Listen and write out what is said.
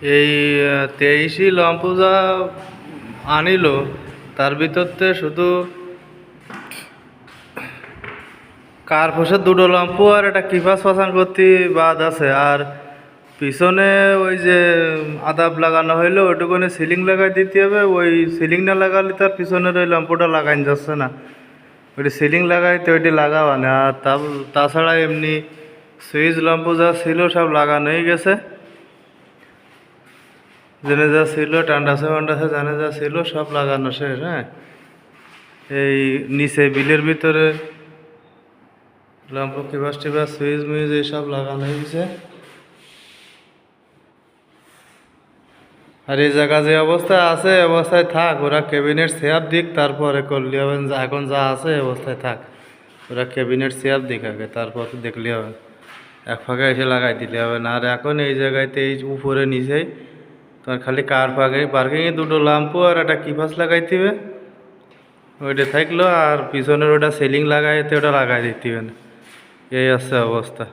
এই 23ই লম্পুজা আনিল, তার ভিতরতে শুধু কার ফসে দুটো লম্পু আর একটা কিপাস পাসান করতে বাদ আছে। আর পিছনে ওই যে আদাব লাগানো হইলো ওইটুকুনে সিলিং লাগাই দিতে হবে। ওই সিলিং না লাগালে তার পিছনের ওই লম্পুটা লাগাইন যাচ্ছে না। ওইটি সিলিং লাগাইতে ওইটি লাগাবা না। আর তাছাড়া এমনি সুইচ লম্পু যা ছিল সব লাগানোই গেছে, জেনে যা ছিল টান্ডাসে ফান্ডাসে জানে যা ছিল সব লাগানো শেষ। হ্যাঁ, এই নিচে বিলের ভিতরে লম্পু কিবাস টিবাস সুইচ মুইচ এইসব লাগানো হয়েছে। আর এই জায়গা যে অবস্থায় আছে অবস্থায় থাক, ওরা ক্যাবিনেট শেয়ার দিক তারপরে করলে হবে। এখন যা আছে অবস্থায় থাক, ওরা ক্যাবিনেট শেয়ার দিক আগে, তারপর দেখলে হবে। এক ফাঁকে এসে লাগাই দিলে হবে না। আর এখন এই জায়গাতে এই উপরে নিচেই তোমার খালি কার পার্কিংয়ে দুটো ল্যাম্পু আর একটা কিপাস লাগাইতে হবে, ওইটা থাকলো। আর পিছনের ওটা সিলিং লাগাইতে ওটা লাগাই দিতে হবে না। এই আছে অবস্থা।